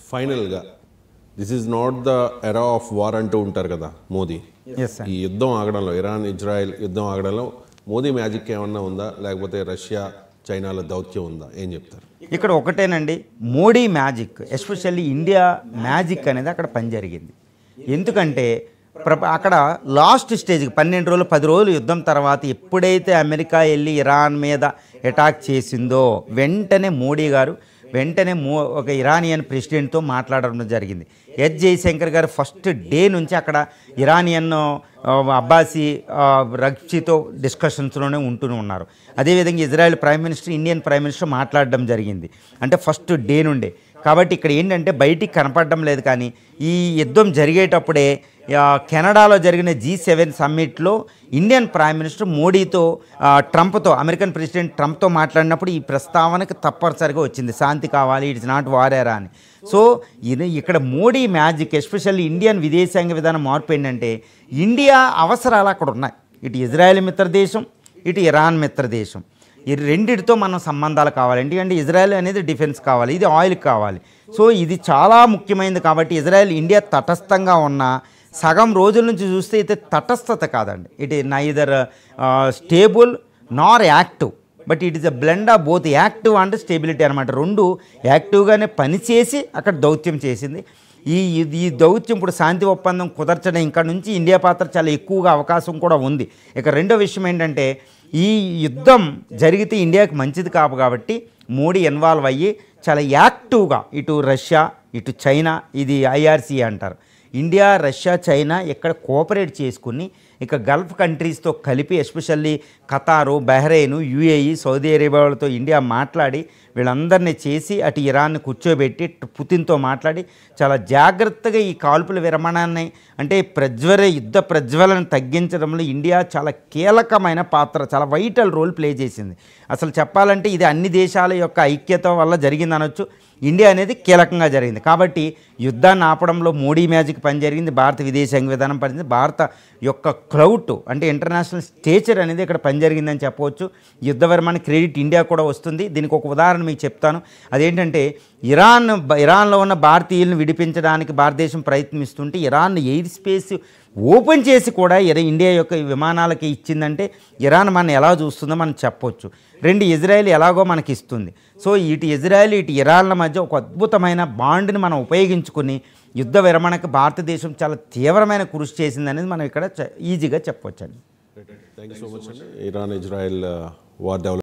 ఫైనల్గా this is not the era of war అంటూ ఉంటారు కదా మోదీ. ఈ యుద్ధం ఆగడంలో, ఇరాన్ ఇజ్రాయెల్ యుద్ధం ఆగడంలో మోదీ మ్యాజిక్ ఏమన్నా ఉందా, లేకపోతే రష్యా చైనాల దౌత్యం ఉందా, ఏం చెప్తారు? ఇక్కడ ఒకటేనండి, Modi magic, especially India magic అనేది అక్కడ పని జరిగింది. ఎందుకంటే అక్కడ లాస్ట్ స్టేజ్కి 12 రోజులు 10 రోజులు యుద్ధం తర్వాత ఎప్పుడైతే అమెరికా వెళ్ళి ఇరాన్ మీద అటాక్ చేసిందో వెంటనే మోడీ గారు ఒక ఇరానియన్ ప్రెసిడెంట్తో మాట్లాడడం జరిగింది. జయశంకర్ గారు ఫస్ట్ డే నుంచి అక్కడ ఇరానియన్ అబ్బాసీ రక్షితో డిస్కషన్స్లోనే ఉన్నారు. అదేవిధంగా Israel prime minister, Indian prime minister మాట్లాడడం జరిగింది. అంటే ఫస్ట్ డే నుండే. కాబట్టి ఇక్కడ ఏంటంటే బయటికి కనపడడం లేదు, కానీ ఈ యుద్ధం జరిగేటప్పుడే కెనడాలో జరిగిన G7 సమ్మిట్లో ఇండియన్ ప్రైమ్ మినిస్టర్ మోడీతో ట్రంప్తో, అమెరికన్ ప్రెసిడెంట్ ట్రంప్తో మాట్లాడినప్పుడు ఈ ప్రస్తావనకు తప్పనిసరిగా వచ్చింది, శాంతి కావాలి, ఇట్స్ నాట్ వార్ ఎరా అని. సో ఇది ఇక్కడ మోడీ మ్యాజిక్, ఎస్పెషల్లీ ఇండియన్ విదేశాంగ విధానం మార్పు ఏంటంటే ఇండియా అవసరాలు అక్కడ ఉన్నాయి. ఇటు ఇజ్రాయెల్ మిత్రదేశం, ఇటు ఇరాన్ మిత్రదేశం, ఈ రెండిటితో మనం సంబంధాలు కావాలి. ఎందుకంటే ఇజ్రాయెల్ అనేది డిఫెన్స్ కావాలి, ఇది ఆయిల్ కావాలి. సో ఇది చాలా ముఖ్యమైనది. కాబట్టి ఇజ్రాయెల్ ఇండియా తటస్థంగా ఉన్న సగం రోజుల నుంచి చూస్తే అయితే తటస్థత కాదండి, it is neither stable Nar active, but it is a blend of both active and stability అనమాట. రెండు యాక్టివ్గానే పనిచేసి అక్కడ దౌత్యం చేసింది. ఈ దౌత్యం ఇప్పుడు శాంతి ఒప్పందం కుదర్చడం ఇంకా నుంచి ఇండియా పాత్ర చాలా ఎక్కువగా అవకాశం కూడా ఉంది. ఇక రెండో విషయం ఏంటంటే ఈ యుద్ధం జరిగితే ఇండియాకి మంచిది కాబట్టి మోడీ ఇన్వాల్వ్ అయ్యి చాలా యాక్టివ్గా ఇటు రష్యా, ఇటు చైనా, ఇది IRC అంటారు, ఇండియా, రష్యా, చైనా ఇక్కడ కోఆపరేట్ చేసుకుని ఇక గల్ఫ్ కంట్రీస్తో కలిపి, especially Qatar, Bahrain, UAE, Saudi అరేబియాలతో ఇండియా మాట్లాడి వీళ్ళందరినీ చేసి అటు ఇరాన్ని కూర్చోబెట్టి పుతిన్తో మాట్లాడి చాలా జాగ్రత్తగా ఈ కాల్పుల విరమణాన్ని, అంటే యుద్ధ ప్రజ్వలన తగ్గించడంలో ఇండియా చాలా కీలకమైన పాత్ర, చాలా వైటల్ రోల్ ప్లే చేసింది. అసలు చెప్పాలంటే ఇది అన్ని దేశాల యొక్క ఐక్యత వల్ల జరిగిందనొచ్చు. ఇండియా అనేది కీలకంగా జరిగింది. కాబట్టి యుద్ధాన్ని ఆపడంలో మోడీ మ్యాజిక్ పని జరిగింది, భారత విదేశాంగ విధానం పనిచేసింది, భారత యొక్క క్లౌట్ అంటే ఇంటర్నేషనల్ స్టేచర్ అనేది ఇక్కడ పని జరిగిందని చెప్పవచ్చు. యుద్ధ విరమణ క్రెడిట్ ఇండియా కూడా వస్తుంది. దీనికి ఒక ఉదాహరణ మీకు చెప్తాను. అదేంటంటే ఇరాన్లో ఉన్న భారతీయులను విడిపించడానికి భారతదేశం ప్రయత్నిస్తుంటే ఇరాన్ ఎయిర్ స్పేస్ ఓపెన్ చేసి కూడా ఇండియా యొక్క విమానాలకి ఇచ్చిందంటే ఇరాన్ మనం ఎలా చూస్తుందో మనం చెప్పొచ్చు. రెండు, ఇజ్రాయెల్ ఎలాగో మనకి ఇస్తుంది. సో ఇటు ఇజ్రాయెల్, ఇటు ఇరాన్ల మధ్య ఒక అద్భుతమైన బాండ్ని మనం ఉపయోగించుకుని యుద్ధ విరమణకు భారతదేశం చాలా తీవ్రమైన కృషి చేసిందనేది మనం ఇక్కడ ఈజీగా చెప్పొచ్చండి. థ్యాంక్ యూ సో మచ్ అండి. Iran Israel war develop